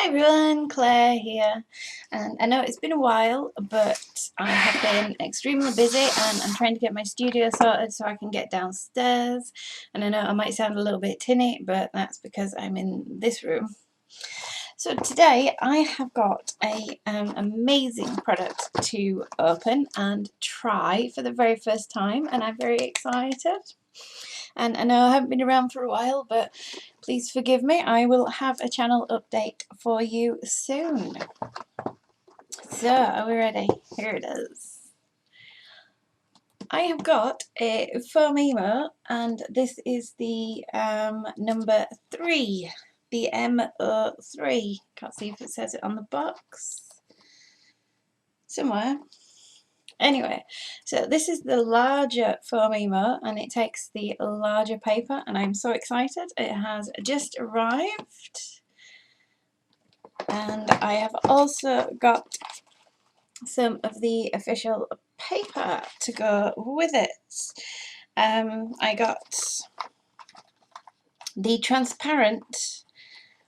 Hi everyone, Claire here, and I know it's been a while, but I have been extremely busy and I'm trying to get my studio sorted so I can get downstairs. And I know I might sound a little bit tinny, but that's because I'm in this room. So today I have got a amazing product to open and try for the very first time, and I'm very excited. And I know I haven't been around for a while, but please forgive me. I will have a channel update for you soon. So, are we ready? Here it is. I have got a Phomemo, and this is the number 3, the M03. Can't see if it says it on the box. Somewhere. Anyway, so this is the larger Phomemo, and it takes the larger paper, and I'm so excited. It has just arrived, and I have also got some of the official paper to go with it. I got the transparent,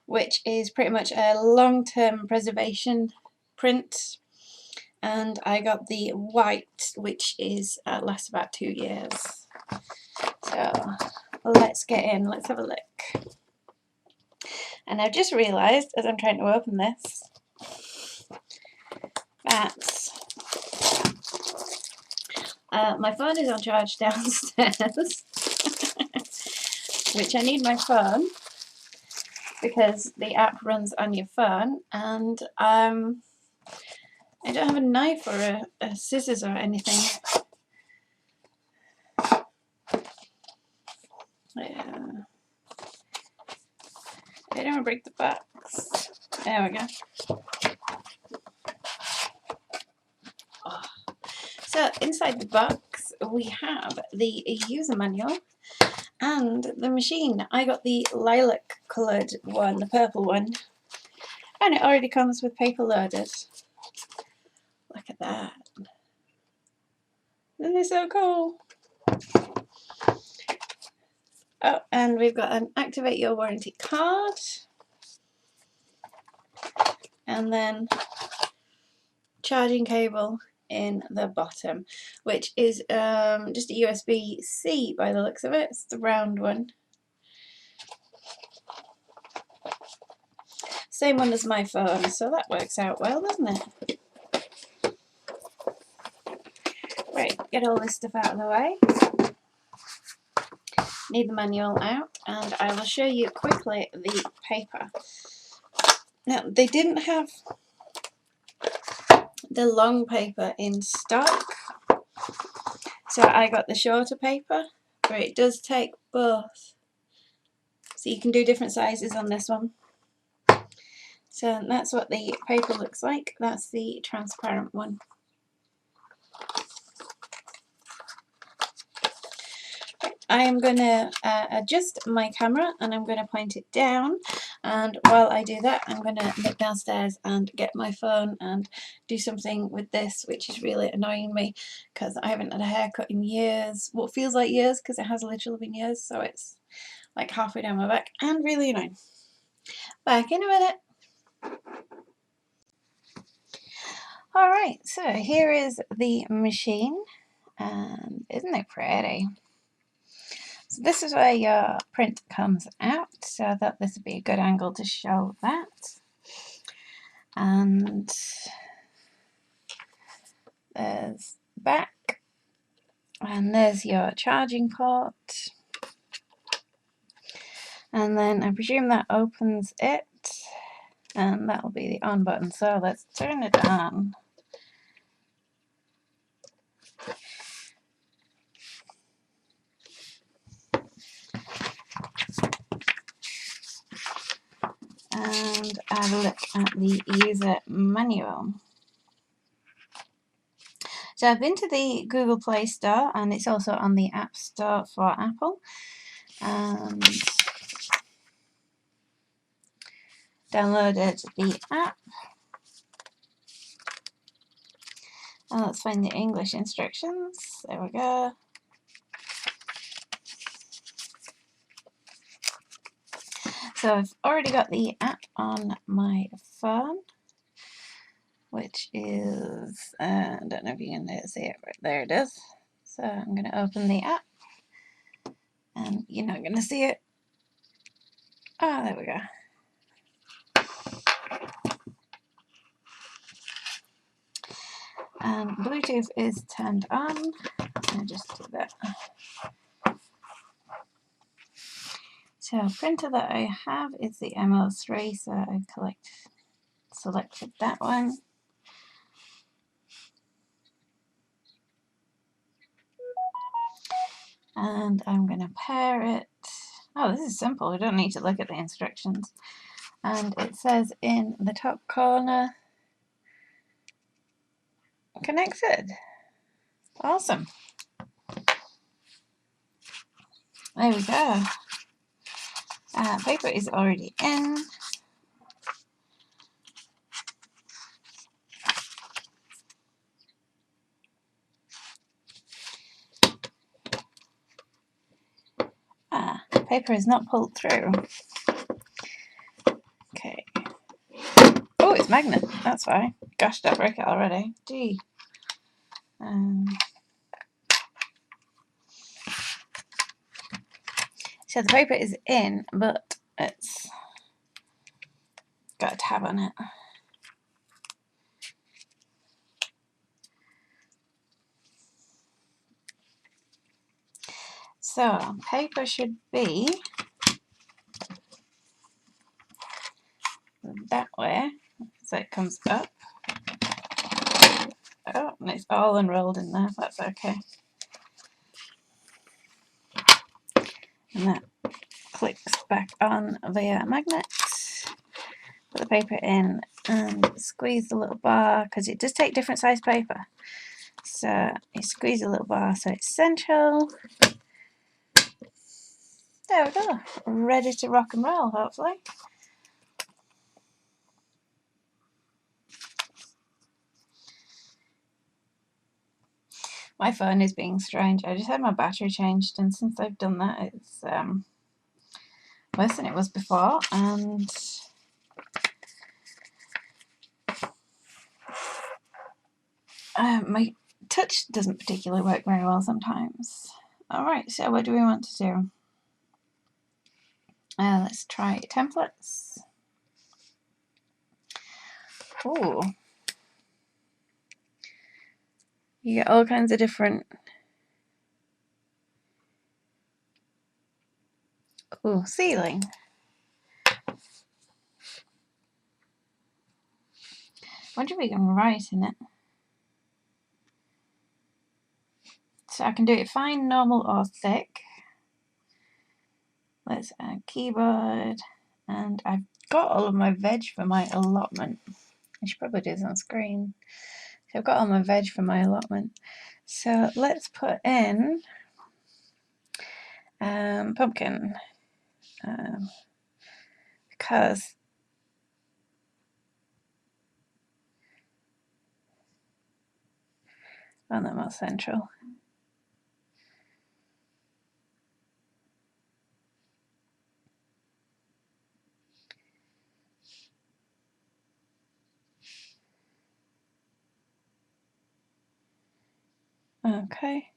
which is pretty much a long-term preservation print. And I got the white, which is lasts about 2 years. So let's get in, let's have a look. And I've just realised as I'm trying to open this that my phone is on charge downstairs, which I need my phone because the app runs on your phone, and I don't have a knife or a scissors or anything. I don't want to break the box. There we go. Oh. So inside the box we have the user manual and the machine. I got the lilac coloured one, the purple one, and it already comes with paper loaded. Look at that. Isn't this so cool? Oh, and we've got an activate your warranty card, and then charging cable in the bottom, which is just a USB-C by the looks of it. It's the round one. Same one as my phone, so that works out well, doesn't it? Right, get all this stuff out of the way. Need the manual out, and I will show you quickly the paper. Now, they didn't have the long paper in stock, so I got the shorter paper, but it does take both. So you can do different sizes on this one. So that's what the paper looks like. That's the transparent one. I am going to adjust my camera, and I'm going to point it down, and while I do that I'm going to nip downstairs and get my phone and do something with this, which is really annoying me because I haven't had a haircut in years. What feels like years, because it has literally been years, so it's like halfway down my back and really annoying. Back in a minute. Alright, so here is the machine, and isn't it pretty? So this is where your print comes out, so I thought this would be a good angle to show that. And there's the back, and there's your charging port, and then I presume that opens it, and that will be the on button. So let's turn it on. And have a look at the user manual. So I've been to the Google Play Store, and it's also on the App Store for Apple, and downloaded the app. And let's find the English instructions. There we go. So I've already got the app on my phone, which is, I don't know if you can see it, right there it is. So I'm going to open the app, and you're not going to see it. Oh, there we go. And Bluetooth is turned on. I'll just do that. So printer that I have is the M03, so I've selected that one. And I'm going to pair it. Oh, this is simple. We don't need to look at the instructions. And it says in the top corner, connected. Awesome. There we go. Paper is already in. Paper is not pulled through. Okay. Oh, it's magnet. That's why. Gosh, did I break it already? Gee. So the paper is in, but it's got a tab on it. So paper should be that way, so it comes up. Oh, and it's all unrolled in there. That's okay. And that clicks back on via a magnet. Put the paper in and squeeze the little bar, because it does take different size paper. So you squeeze a little bar so it's central. There we go. Ready to rock and roll, hopefully. My phone is being strange. I just had my battery changed, and since I've done that, it's worse than it was before. And my touch doesn't particularly work very well sometimes. Alright, so what do we want to do? Let's try templates. Ooh. You get all kinds of different... Ooh, ceiling. I wonder if we can write in it. So I can do it fine, normal, or thick. Let's add keyboard. And I've got all of my veg for my allotment. I should probably do this on screen. So I've got all my veg for my allotment. So let's put in pumpkin. Because I want them more central. Okay.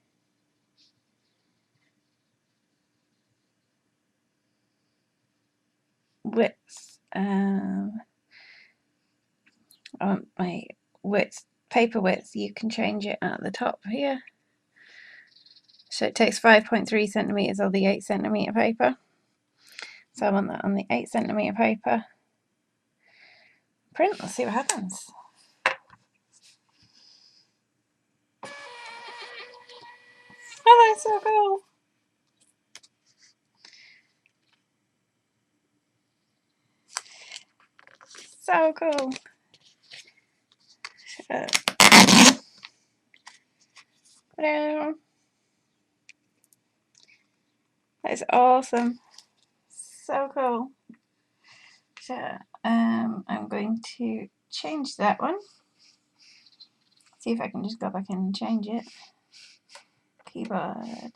Width. I want my width, paper width. You can change it at the top here. So it takes 5.3 centimeters of the 8 centimeter paper. So I want that on the 8 centimeter paper. Print. Let's see what happens. Oh, that's so cool. So cool. That's awesome. So cool. So I'm going to change that one. See if I can just go back in and change it. Keyboard.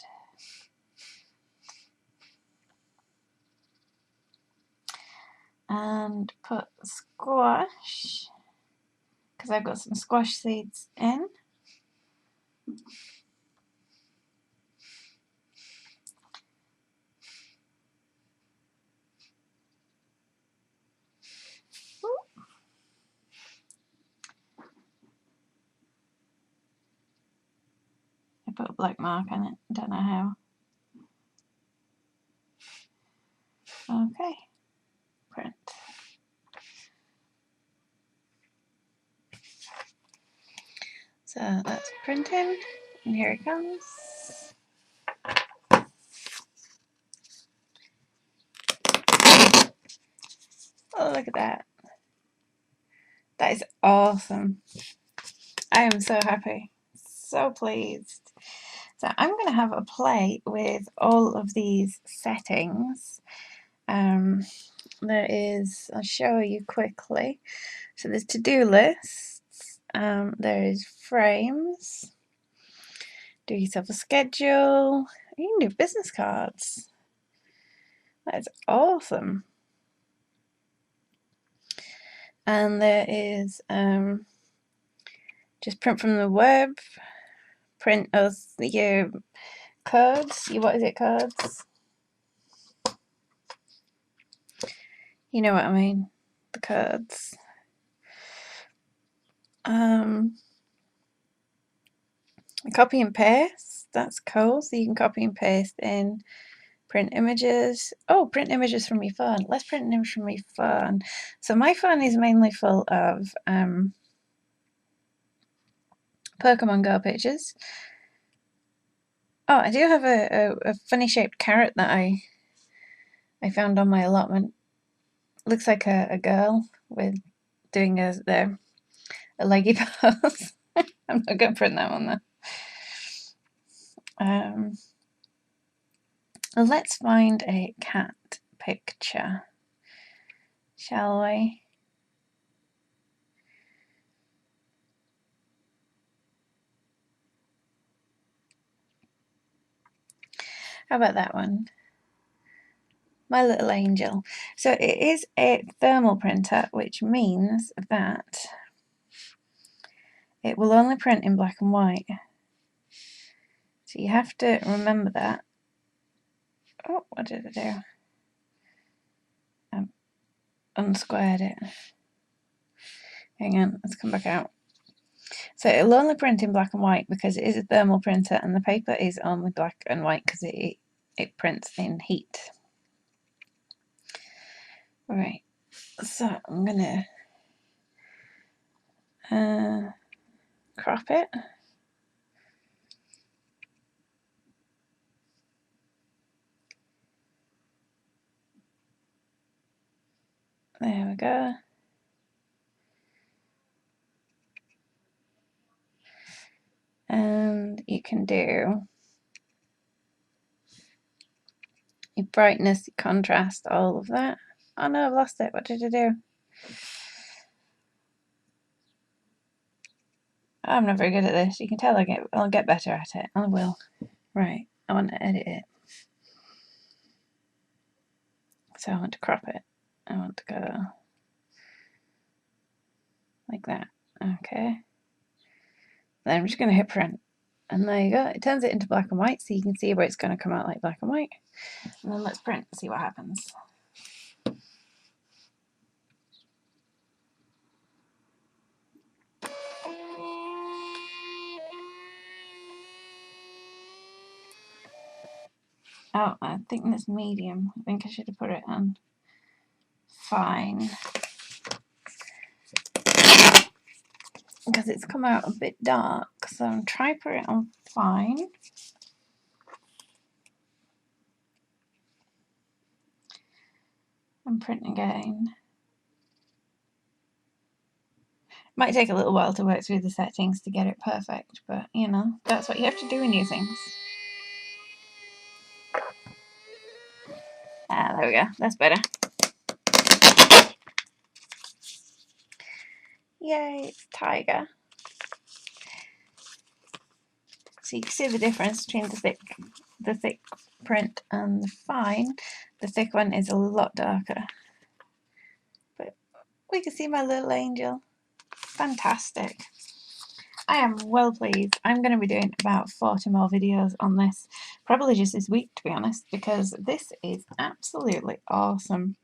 and put squash, because I've got some squash seeds in. I put a black mark on it, don't know how. Okay, print. So that's printing, and here it comes. Oh, look at that. That is awesome. I am so happy, so pleased. So I'm going to have a play with all of these settings. There is, I'll show you quickly. So there's to-do lists, there is frames, do yourself a schedule, you can do business cards. That is awesome. And there is just print from the web, print us your codes, what is it, codes? You know what I mean, the codes. Copy and paste, that's cool. So you can copy and paste in, print images. Oh, print images from your phone. Let's print an image from your phone. So my phone is mainly full of Pokemon Go pictures. Oh, I do have a funny shaped carrot that I found on my allotment. Looks like a girl with doing a leggy pose. I'm not going to print that one though. Let's find a cat picture, shall we? How about that one? My little angel. So it is a thermal printer, which means that it will only print in black and white. So you have to remember that. Oh, what did I do? I unsquared it. Hang on, let's come back out. So it'll only print in black and white because it is a thermal printer, and the paper is only black and white because it prints in heat. Right, so I'm gonna crop it. There we go. And you can do your brightness, your contrast, all of that. Oh no, I've lost it. What did I do? I'm not very good at this. You can tell I'll get better at it. I will. Right, I want to edit it. So I want to crop it. I want to go like that. Okay. Then I'm just going to hit print. And there you go. It turns it into black and white, so you can see where it's going to come out like black and white. And then let's print and see what happens. Oh, I think that's medium. I think I should have put it on fine. Because it's come out a bit dark, so I'm trying to put it on fine. And print again. Might take a little while to work through the settings to get it perfect, but you know, that's what you have to do in new things. Ah, there we go, that's better. Yay, it's tiger. So you can see the difference between the thick print and the fine. The thick one is a lot darker. we can see my little angel. Fantastic. I am well pleased. I'm going to be doing about 40 more videos on this, probably just this week to be honest, because this is absolutely awesome.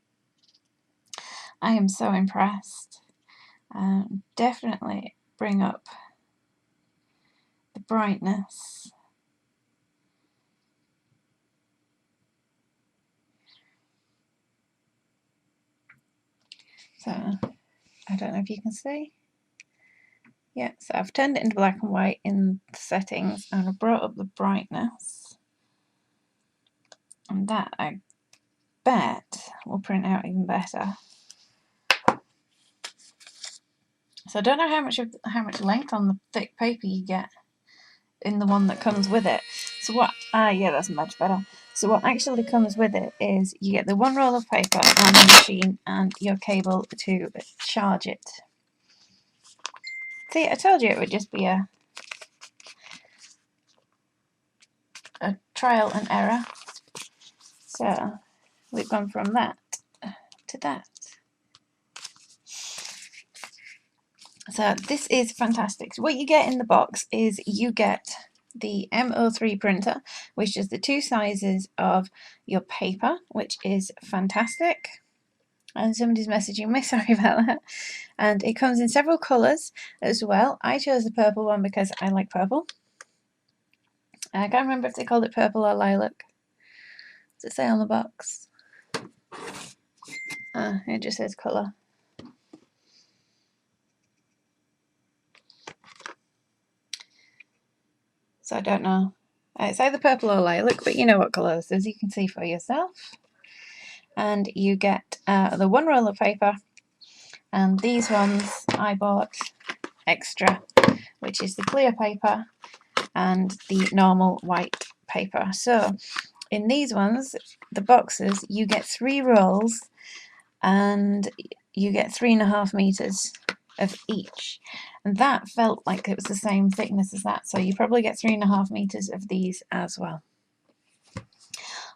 I am so impressed. Definitely bring up the brightness. So, I don't know if you can see. Yeah, so I've turned it into black and white in the settings and I've brought up the brightness. And that, I bet, will print out even better. So I don't know how much length on the thick paper you get in the one that comes with it. So what, yeah, that's much better. So what actually comes with it is you get the one roll of paper on the machine and your cable to charge it. See, I told you it would just be a trial and error. So we've gone from that to that. So this is fantastic. So what you get in the box is you get the M03 printer, which is the 2 sizes of your paper, which is fantastic. And somebody's messaging me, sorry about that. And it comes in several colours as well. I chose the purple one because I like purple. I can't remember if they called it purple or lilac. Does it say on the box? It just says colour. So I don't know. It's either purple or lilac, but you know what colour this is. You can see for yourself. And you get the one roll of paper, and these ones I bought extra, which is the clear paper and the normal white paper. So in these ones, the boxes, you get 3 rolls and you get 3.5 meters of each, and that felt like it was the same thickness as that, so you probably get 3.5 meters of these as well.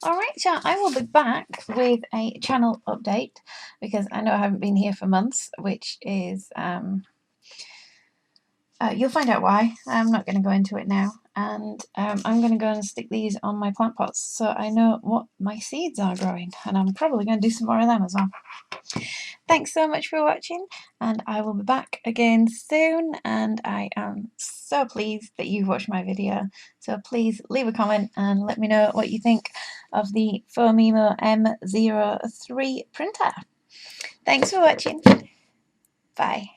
Alright, chat, I will be back with a channel update because I know I haven't been here for months, which is you'll find out why. I'm not going to go into it now. And I'm going to go and stick these on my plant pots so I know what my seeds are growing. And I'm probably going to do some more of them as well. Thanks so much for watching, and I will be back again soon. And I am so pleased that you've watched my video. So please leave a comment and let me know what you think of the Phomemo M03 printer. Thanks for watching. Bye.